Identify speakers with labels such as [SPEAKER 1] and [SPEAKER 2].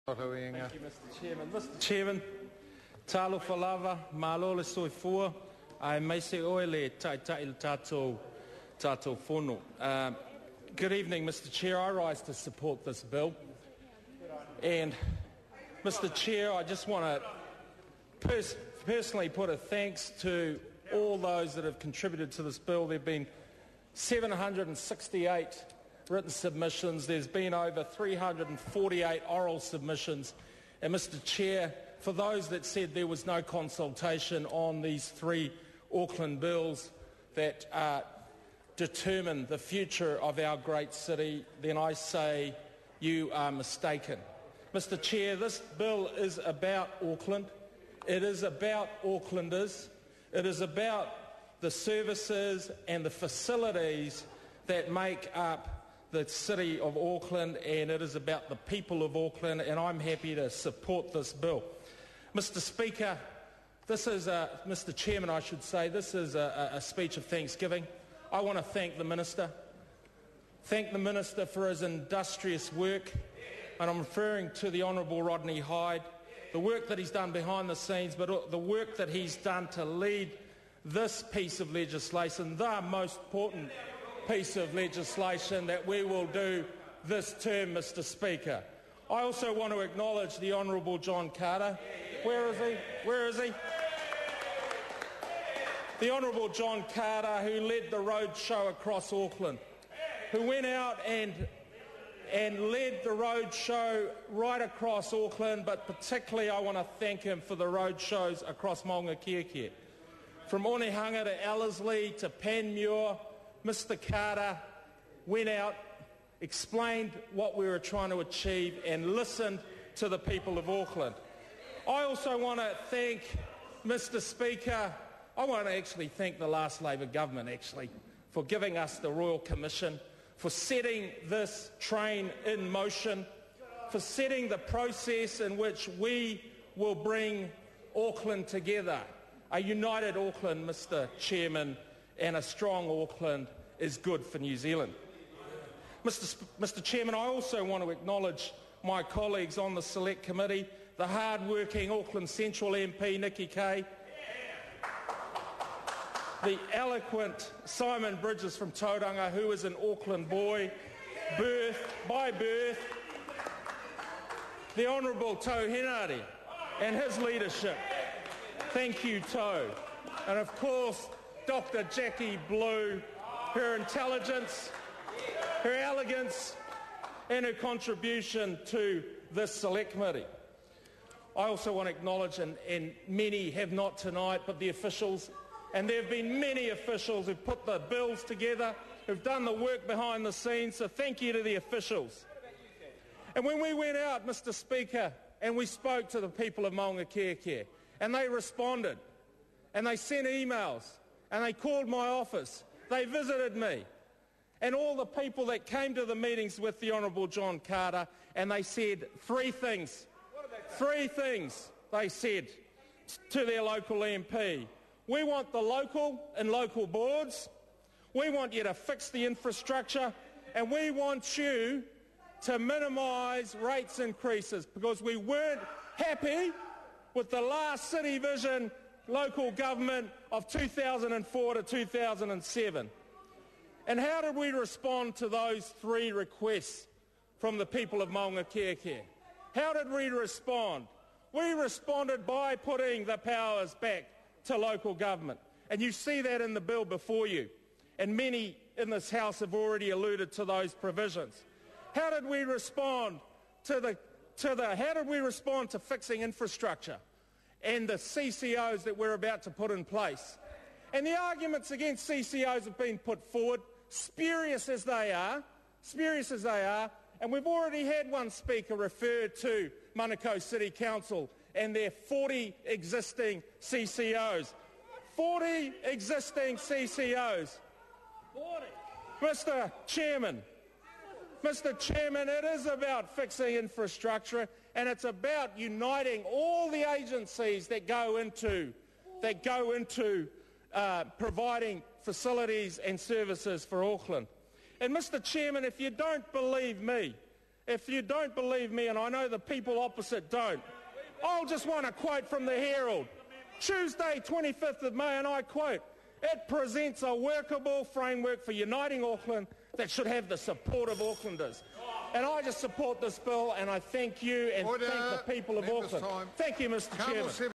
[SPEAKER 1] Lotu-Iiga. Thank you, Mr. Chairman. Mr. Chairman, talo whalawa, mālo le soifua, ai meise oe le tai le tātou whono. Good evening, Mr. Chair. I rise to support this bill. And, Mr. Chair, I just want to personally put a thanks to all those that have contributed to this bill. There have been 768 written submissions. There's been over 348 oral submissions. And, Mr. Chair, for those that said there was no consultation on these three Auckland bills that determine the future of our great city, then I say you are mistaken. Mr. Chair, this bill is about Auckland. It is about Aucklanders. It is about the services and the facilities that make up the city of Auckland, and it is about the people of Auckland, and I'm happy to support this bill. Mr. Speaker, Mr. Chairman, I should say, this is a speech of thanksgiving. I want to thank the Minister. Thank the Minister for his industrious work, and I'm referring to the Honourable Rodney Hyde, the work that he's done behind the scenes, but the work that he's done to lead this piece of legislation, the most important piece of legislation that we will do this term, Mr. Speaker. I also want to acknowledge the Honourable John Carter. Where is he? Where is he? The Honourable John Carter, who led the road show across Auckland, who went out and led the road show right across Auckland, but particularly I want to thank him for the road shows across Maungakiekie. From Onehunga to Ellerslie to Panmure, Mr. Carter went out, explained what we were trying to achieve and listened to the people of Auckland. I also want to thank, Mr. Speaker, I want to actually thank the last Labour government for giving us the Royal Commission, for setting this train in motion, for setting the process in which we will bring Auckland together. A united Auckland, Mr. Chairman, and a strong Auckland is good for New Zealand. Mr. Chairman, I also want to acknowledge my colleagues on the Select Committee, the hard-working Auckland Central MP, Nikki Kay, the eloquent Simon Bridges from Tauranga, who is an Auckland boy, by birth, the Honourable Tau Henare and his leadership. Thank you, Tau. And of course, Dr. Jackie Blue, her intelligence, her elegance, and her contribution to this Select Committee. I also want to acknowledge, and many have not tonight, but the officials, and there have been many officials who've put the bills together, who've done the work behind the scenes, so thank you to the officials. And when we went out, Mr. Speaker, and we spoke to the people of Maungakiekie, and they responded, and they sent emails, and they called my office, they visited me, and all the people that came to the meetings with the Honourable John Carter, and they said three things. Three things they said to their local MP. We want the local and local boards, we want you to fix the infrastructure, and we want you to minimise rates increases, because we weren't happy with the last City Vision local government of 2004 to 2007. And how did we respond to those three requests from the people of Maungakiekie? How did we respond? We responded by putting the powers back to local government. And you see that in the bill before you. And many in this House have already alluded to those provisions. How did we respond to fixing infrastructure and the CCOs that we're about to put in place? And the arguments against CCOs have been put forward, spurious as they are, and we've already had one speaker refer to Manukau City Council and their 40 existing CCOs. 40 existing CCOs. 40. Mr. Chairman, it is about fixing infrastructure, and it's about uniting all the agencies that go into providing facilities and services for Auckland. And Mr. Chairman, if you don't believe me, if you don't believe me, and I know the people opposite don't, I'll just want to quote from the Herald. Tuesday, 25th of May, and I quote, "It presents a workable framework for uniting Auckland that should have the support of Aucklanders." And I just support this bill, and I thank you and thank the people of Auckland. Thank you, Mr. Chairman.